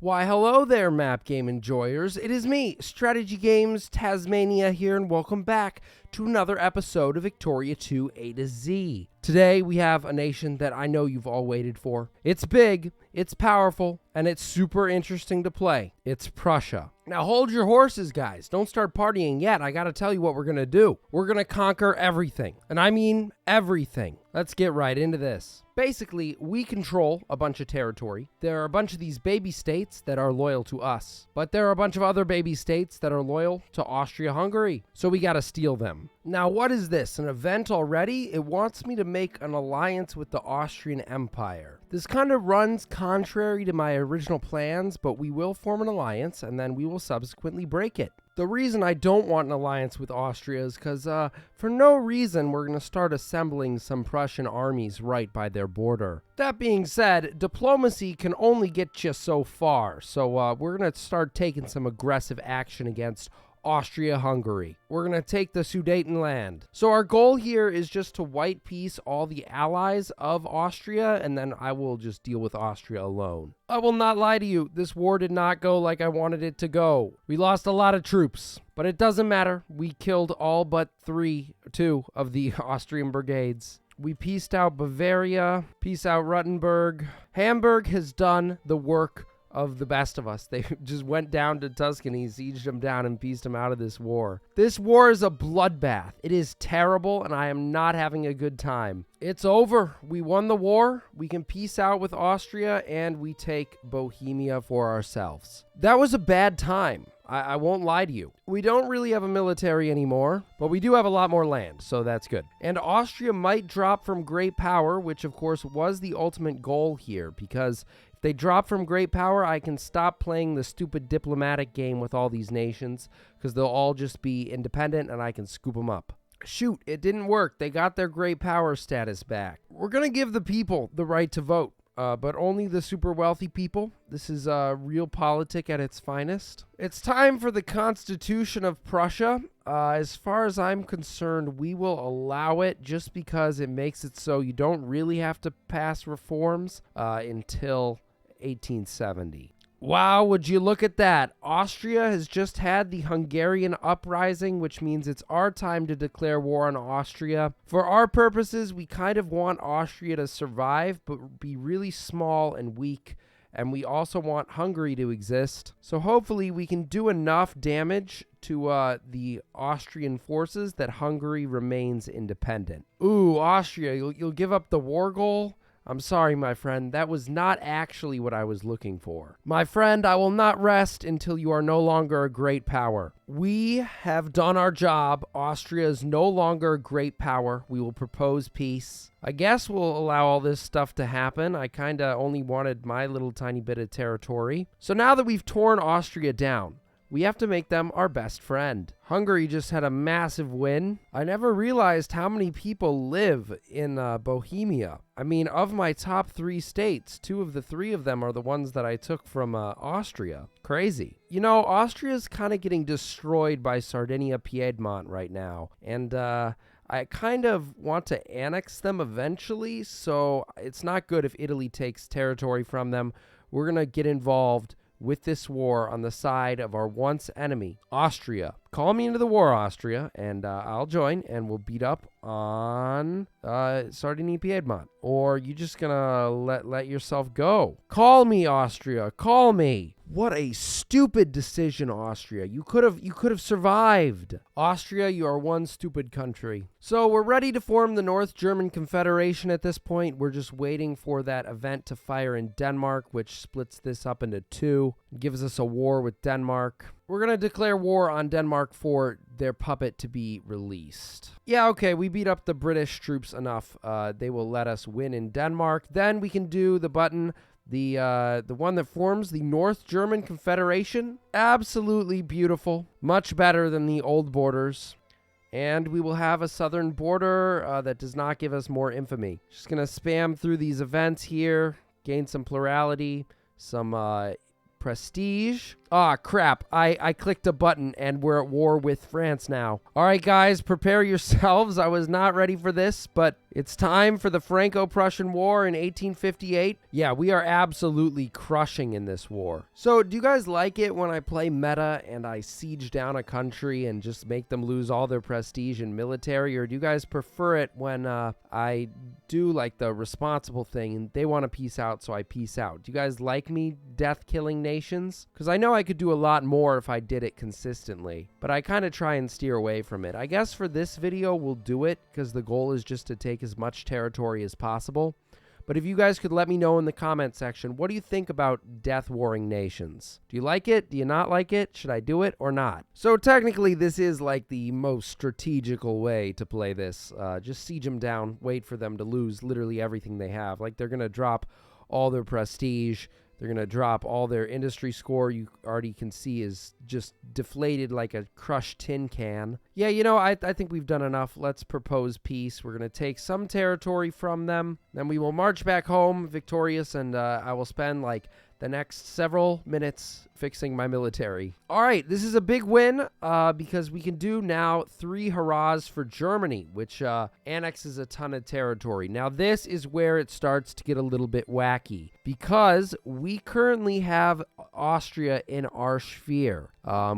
Why, hello there, map game enjoyers. It is me, Strategy Games Tasmania here, and welcome back to another episode of Victoria 2 A to Z. Today, we have a nation that I know you've all waited for. It's big, it's powerful, and it's super interesting to play. It's Prussia. Now, hold your horses, guys. Don't start partying yet. I gotta tell you what we're gonna do. We're gonna conquer everything. And I mean everything. Let's get right into this. Basically, we control a bunch of territory. There are a bunch of these baby states that are loyal to us. But there are a bunch of other baby states that are loyal to Austria-Hungary. So we gotta steal them. Now, what is this? An event already? It wants me to make an alliance with the Austrian Empire. This kind of runs contrary to my original plans, but we will form an alliance, and then we will subsequently break it. The reason I don't want an alliance with Austria is because, for no reason, we're going to start assembling some Prussian armies right by their border. That being said, diplomacy can only get you so far, so we're going to start taking some aggressive action against Austria-Hungary. We're going to take the Sudetenland. So our goal here is just to white peace all the allies of Austria, and then I will just deal with Austria alone. I will not lie to you, this war did not go like I wanted it to go. We lost a lot of troops, but it doesn't matter. We killed all but two of the Austrian brigades. We pieced out Bavaria, pieced out Ruttenburg. Hamburg has done the work of the best of us. They just went down to Tuscany, sieged them down, and pieced them out of this war. This war is a bloodbath. It is terrible, and I am not having a good time. It's over. We won the war. We can peace out with Austria, and we take Bohemia for ourselves. That was a bad time. I won't lie to you. We don't really have a military anymore, but we do have a lot more land, so that's good. And Austria might drop from great power, which of course was the ultimate goal here, because if they drop from great power, I can stop playing the stupid diplomatic game with all these nations, because they'll all just be independent and I can scoop them up. Shoot, it didn't work. They got their great power status back. We're going to give the people the right to vote. But only the super wealthy people. This is realpolitik at its finest. It's time for the Constitution of Prussia. As far as I'm concerned, we will allow it just because it makes it so you don't really have to pass reforms until 1870. Wow, would you look at that? Austria has just had the Hungarian uprising, which means it's our time to declare war on Austria. For our purposes, we kind of want Austria to survive, but be really small and weak. And we also want Hungary to exist. So hopefully we can do enough damage to the Austrian forces that Hungary remains independent. Ooh, Austria, you'll give up the war goal? I'm sorry, my friend, that was not actually what I was looking for. My friend, I will not rest until you are no longer a great power. We have done our job. Austria is no longer a great power. We will propose peace. I guess we'll allow all this stuff to happen. I kinda only wanted my little tiny bit of territory. So now that we've torn Austria down, we have to make them our best friend. Hungary just had a massive win. I never realized how many people live in Bohemia. I mean, of my top 3 states, 2 of the 3 of them are the ones that I took from Austria. Crazy. You know, Austria's kind of getting destroyed by Sardinia-Piedmont right now. And I kind of want to annex them eventually, so it's not good if Italy takes territory from them. We're going to get involved with this war on the side of our once enemy, Austria. Call me into the war, Austria, and I'll join, and we'll beat up on Sardinia-Piedmont. Or you just gonna let yourself go? Call me, Austria. Call me. What a stupid decision, Austria. You could have survived. Austria, you are one stupid country. So we're ready to form the North German Confederation at this point. We're just waiting for that event to fire in Denmark, which splits this up into 2, gives us a war with Denmark. We're going to declare war on Denmark for their puppet to be released. Yeah, okay, we beat up the British troops enough. They will let us win in Denmark. Then we can do the button, the one that forms the North German Confederation. Absolutely beautiful. Much better than the old borders. And we will have a southern border that does not give us more infamy. Just going to spam through these events here, gain some plurality, some prestige. Ah, crap. I clicked a button and we're at war with France now. All right, guys, prepare yourselves. I was not ready for this, but It's time for the Franco-Prussian War in 1858. Yeah, we are absolutely crushing in this war. So, do you guys like it when I play meta and I siege down a country and just make them lose all their prestige in military? Or do you guys prefer it when I do like the responsible thing and they want to peace out, so I peace out? Do you guys like me death-killing nations? Because I know I could do a lot more if I did it consistently, but I kind of try and steer away from it. I guess for this video, we'll do it because the goal is just to take as much territory as possible. But if you guys could let me know in the comment section, what do you think about death warring nations? Do you like it? Do you not like it? Should I do it or not? So technically, this is like the most strategical way to play this. Just siege them down, wait for them to lose literally everything they have. Like, they're going to drop all their prestige. They're going to drop all their industry score. You already can see is just deflated like a crushed tin can. Yeah, you know, I think we've done enough. Let's propose peace. We're going to take some territory from them. Then we will march back home victorious, and I will spend like the next several minutes fixing my military. All right, this is a big win because we can do now 3 hurrahs for Germany, which annexes a ton of territory. Now, this is where it starts to get a little bit wacky because we currently have Austria in our sphere,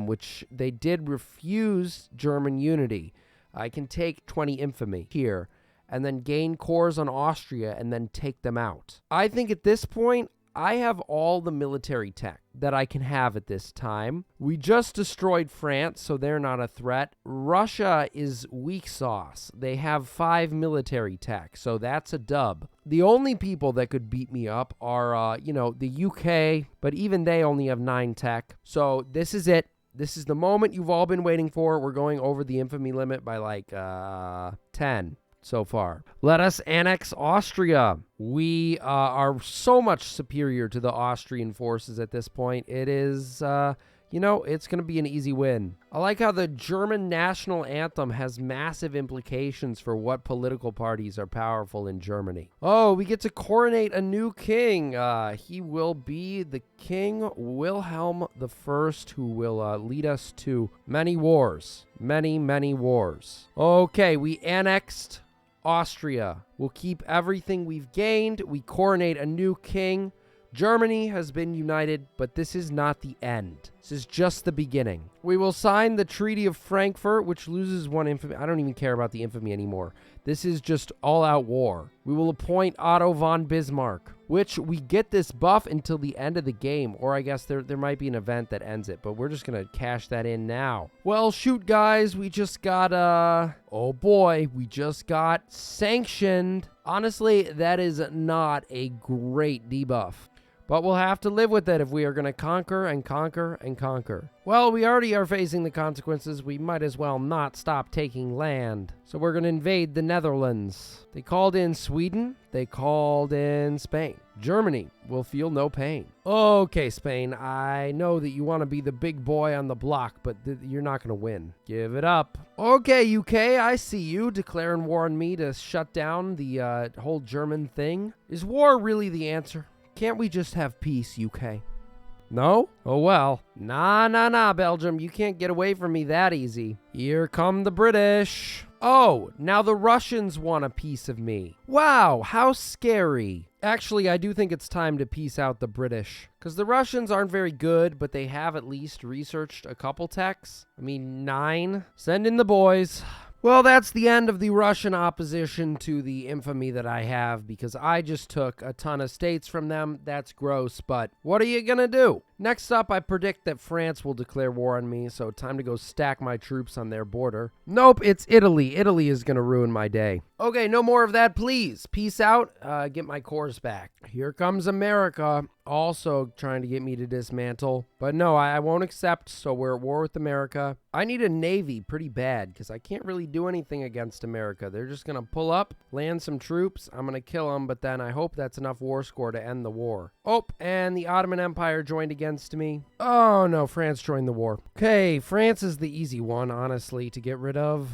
which they did refuse German unity. I can take 20 infamy here and then gain cores on Austria and then take them out. I think at this point, I have all the military tech that I can have at this time. We just destroyed France, so they're not a threat. Russia is weak sauce. They have 5 military tech, so that's a dub. The only people that could beat me up are, the UK, but even they only have 9 tech. So this is it. This is the moment you've all been waiting for. We're going over the infamy limit by like 10. So far. Let us annex Austria. We are so much superior to the Austrian forces at this point. It is, it's going to be an easy win. I like how the German national anthem has massive implications for what political parties are powerful in Germany. Oh, we get to coronate a new king. He will be the King Wilhelm I, who will lead us to many wars. Many, many wars. Okay, we annexed Austria. We'll keep everything we've gained. We coronate a new king. Germany has been united, but this is not the end. This is just the beginning. We will sign the Treaty of Frankfurt, which loses 1 infamy. I don't even care about the infamy anymore. This is just all-out war. We will appoint Otto von Bismarck, which we get this buff until the end of the game, or I guess there might be an event that ends it, but we're just going to cash that in now. Well, shoot, guys, we just got, oh boy, we just got sanctioned. Honestly, that is not a great debuff. But we'll have to live with it if we are going to conquer and conquer and conquer. Well, we already are facing the consequences. We might as well not stop taking land. So we're going to invade the Netherlands. They called in Sweden. They called in Spain. Germany will feel no pain. Okay, Spain, I know that you want to be the big boy on the block, but you're not going to win. Give it up. Okay, UK, I see you declaring war on me to shut down the whole German thing. Is war really the answer? Can't we just have peace, UK? No? Oh well. Nah, Belgium. You can't get away from me that easy. Here come the British. Oh, now the Russians want a piece of me. Wow, how scary. Actually, I do think it's time to peace out the British. Because the Russians aren't very good, but they have at least researched a couple techs. 9. Send in the boys. Well, that's the end of the Russian opposition to the infamy that I have, because I just took a ton of states from them. That's gross, but what are you gonna do? Next up, I predict that France will declare war on me, so time to go stack my troops on their border. Nope, it's Italy. Italy is gonna ruin my day. Okay, no more of that, please. Peace out. Get my cores back. Here comes America, also trying to get me to dismantle. But no, I won't accept, so we're at war with America. I need a navy pretty bad, because I can't really do anything against America. They're just gonna pull up, land some troops. I'm gonna kill them, but then I hope that's enough war score to end the war. Oh, and the Ottoman Empire joined against me. Oh no, France joined the war. Okay, France is the easy one, honestly, to get rid of.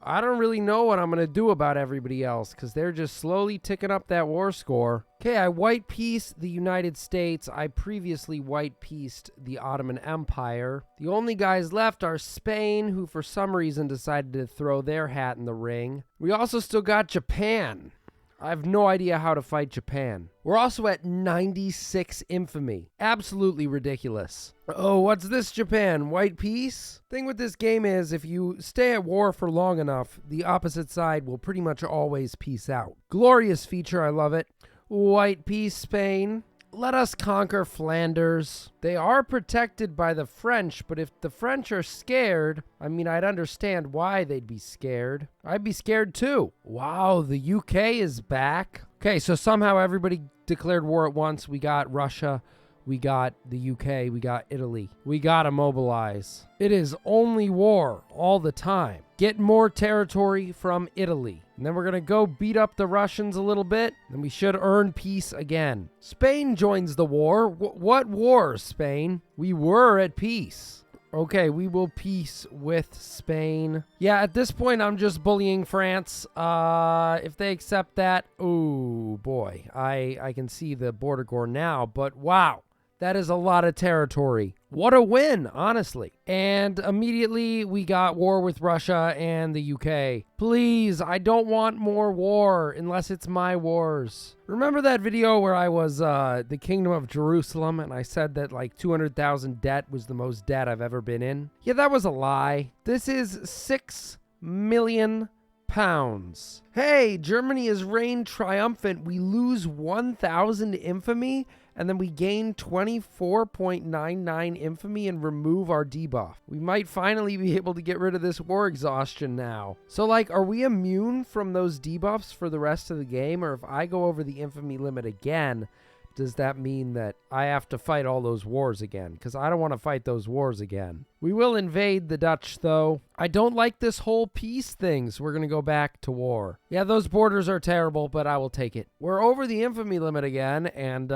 I don't really know what I'm going to do about everybody else because they're just slowly ticking up that war score. Okay, I white peaced the United States. I previously white peaced the Ottoman Empire. The only guys left are Spain, who for some reason decided to throw their hat in the ring. We also still got Japan. I have no idea how to fight Japan. We're also at 96 infamy. Absolutely ridiculous. Oh, what's this, Japan? White peace? Thing with this game is, if you stay at war for long enough, the opposite side will pretty much always peace out. Glorious feature, I love it. White peace, Spain. Let us conquer Flanders. They are protected by the French, but if the French are scared, I mean, I'd understand why they'd be scared. I'd be scared too. Wow, the UK is back. Okay, so somehow everybody declared war at once. We got Russia, we got the UK, we got Italy. We gotta mobilize. It is only war all the time. Get more territory from Italy. And then we're going to go beat up the Russians a little bit. And we should earn peace again. Spain joins the war. What war, Spain? We were at peace. Okay, we will peace with Spain. Yeah, at this point, I'm just bullying France. If they accept that, oh boy. I can see the border gore now, but wow. That is a lot of territory. What a win, honestly. And immediately we got war with Russia and the UK. Please, I don't want more war unless it's my wars. Remember that video where I was the Kingdom of Jerusalem and I said that like 200,000 debt was the most debt I've ever been in? Yeah, that was a lie. This is 6 million pounds. Hey, Germany has reigned triumphant. We lose 1,000 infamy. And then we gain 24.99 infamy and remove our debuff. We might finally be able to get rid of this war exhaustion now. So, like, are we immune from those debuffs for the rest of the game? Or if I go over the infamy limit again, does that mean that I have to fight all those wars again? Because I don't want to fight those wars again. We will invade the Dutch, though. I don't like this whole peace thing, so we're going to go back to war. Yeah, those borders are terrible, but I will take it. We're over the infamy limit again, and,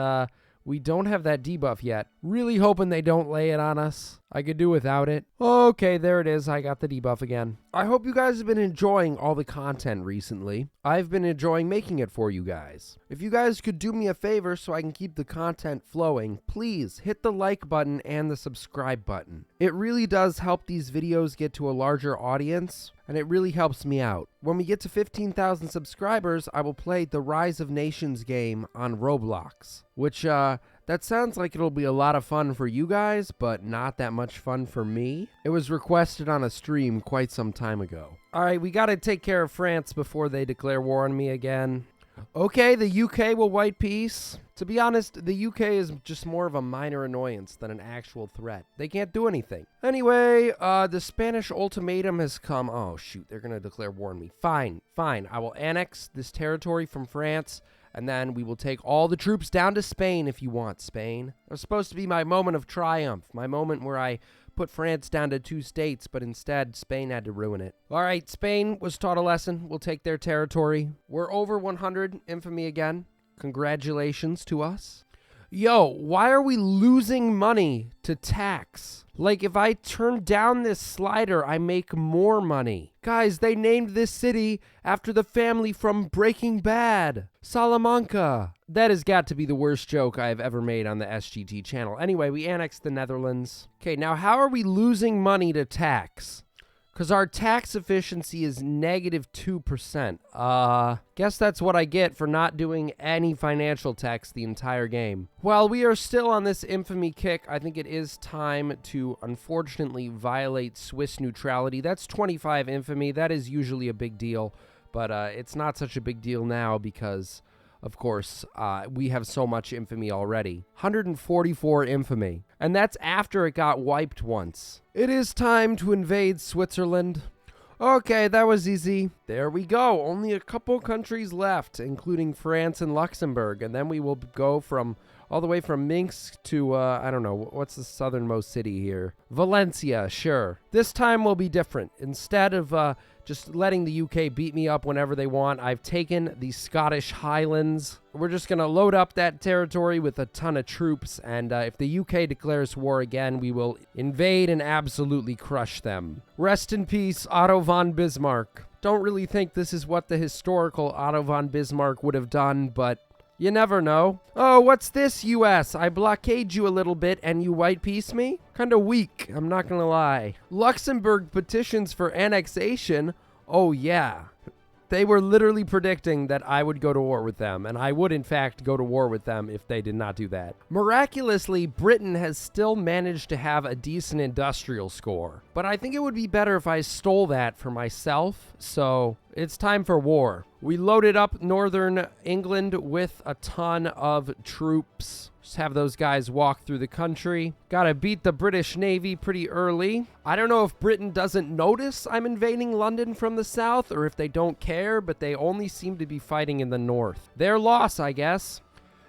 we don't have that debuff yet. Really hoping they don't lay it on us. I could do without it. Okay, there it is. I got the debuff again. I hope you guys have been enjoying all the content recently. I've been enjoying making it for you guys. If you guys could do me a favor so I can keep the content flowing, please hit the like button and the subscribe button. It really does help these videos get to a larger audience, and it really helps me out. When we get to 15,000 subscribers, I will play the Rise of Nations game on Roblox, which, that sounds like it'll be a lot of fun for you guys, but not that much fun for me. It was requested on a stream quite some time ago. All right, we gotta take care of France before they declare war on me again. Okay, the UK will white peace. To be honest, the UK is just more of a minor annoyance than an actual threat. They can't do anything. Anyway, the Spanish ultimatum has come. Oh, shoot, they're gonna declare war on me. Fine. I will annex this territory from France, and then we will take all the troops down to Spain if you want, Spain. It was supposed to be my moment of triumph, my moment where I put France down to 2 states, but instead Spain had to ruin it. All right, Spain was taught a lesson. We'll take their territory. We're over 100 infamy again. Congratulations to us. Yo, why are we losing money to tax? Like, if I turn down this slider, I make more money. Guys, they named this city after the family from Breaking Bad. Salamanca. That has got to be the worst joke I've ever made on the SGT channel. Anyway, we annexed the Netherlands. Okay, now how are we losing money to tax? Because our tax efficiency is -2%. Guess that's what I get for not doing any financial tax the entire game. While we are still on this infamy kick, I think it is time to unfortunately violate Swiss neutrality. That's 25 infamy. That is usually a big deal, but it's not such a big deal now because, of course, we have so much infamy already. 144 infamy. And that's after it got wiped once. It is time to invade Switzerland. Okay, that was easy. There we go. Only a couple countries left, including France and Luxembourg. And then we will go from all the way from Minsk to, I don't know, what's the southernmost city here? Valencia, sure. This time will be different. Instead of just letting the UK beat me up whenever they want, I've taken the Scottish Highlands. We're just going to load up that territory with a ton of troops, and if the UK declares war again, we will invade and absolutely crush them. Rest in peace, Otto von Bismarck. Don't really think this is what the historical Otto von Bismarck would have done, but you never know. Oh, what's this, U.S.? I blockade you a little bit and you white peace me? Kinda weak, I'm not gonna lie. Luxembourg petitions for annexation? Oh yeah. They were literally predicting that I would go to war with them, and I would in fact go to war with them if they did not do that. Miraculously, Britain has still managed to have a decent industrial score, but I think it would be better if I stole that for myself, so it's time for war. We loaded up northern England with a ton of troops. Just have those guys walk through the country. Gotta beat the British Navy pretty early. I don't know if Britain doesn't notice I'm invading London from the south, or if they don't care, but they only seem to be fighting in the north. Their loss, I guess.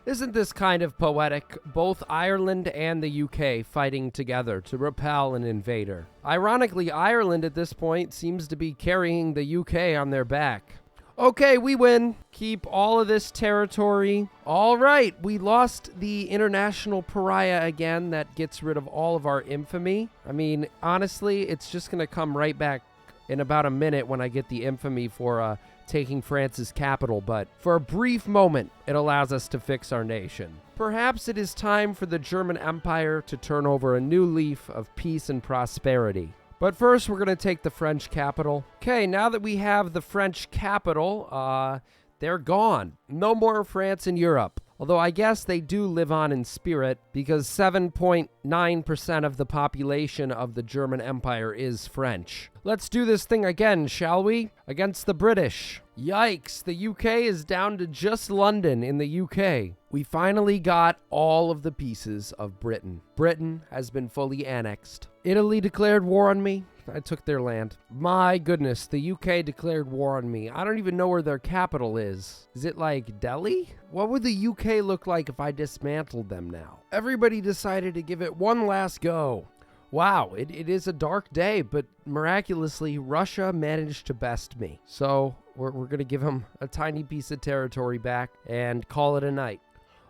Isn't this kind of poetic? Both Ireland and the UK fighting together to repel an invader. Ironically, Ireland at this point seems to be carrying the UK on their back. Okay, we win. Keep all of this territory. All right, we lost the international pariah again. That gets rid of all of our infamy. I mean, honestly, it's just going to come right back in about a minute when I get the infamy for taking France's capital. But for a brief moment, it allows us to fix our nation. Perhaps it is time for the German Empire to turn over a new leaf of peace and prosperity. But first, we're going to take the French capital. Okay, now that we have the French capital, they're gone. No more France in Europe. Although I guess they do live on in spirit, because 7.9% of the population of the German Empire is French. Let's do this thing again, shall we? Against the British. Yikes, the UK is down to just London in the UK. We finally got all of the pieces of Britain. Britain has been fully annexed. Italy declared war on me. I took their land. My goodness, the UK declared war on me. I don't even know where their capital is. Is it like Delhi? What would the UK look like if I dismantled them now? Everybody decided to give it one last go. Wow, it is a dark day, but miraculously, Russia managed to best me. So we're going to give them a tiny piece of territory back and call it a night.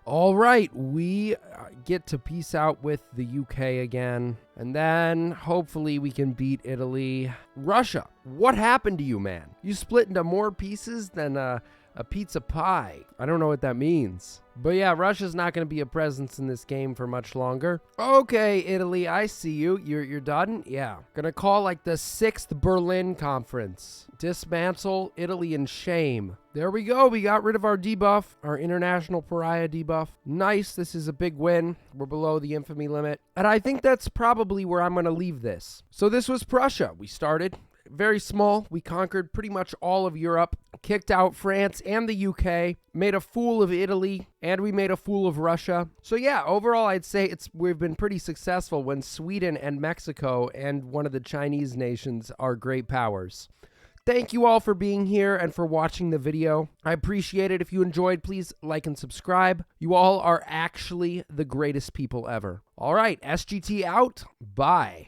All right, we get to peace out with the UK again, and then hopefully we can beat Italy. Russia, what happened to you, man? You split into more pieces than a pizza pie. I don't know what that means. But yeah, Russia's not going to be a presence in this game for much longer. Okay, Italy, I see you. You're done? Yeah. Gonna call like the 6th Berlin Conference. Dismantle Italy in shame. There we go. We got rid of our debuff, our international pariah debuff. Nice. This is a big win. We're below the infamy limit. And I think that's probably where I'm going to leave this. So this was Prussia. We started very small. We conquered pretty much all of Europe, kicked out France and the UK, made a fool of Italy, and we made a fool of Russia. So yeah, overall I'd say we've been pretty successful when Sweden and Mexico and one of the Chinese nations are great powers. Thank you all for being here and for watching the video. I appreciate it. If you enjoyed, please like and subscribe. You all are actually the greatest people ever. All right, SGT out. Bye.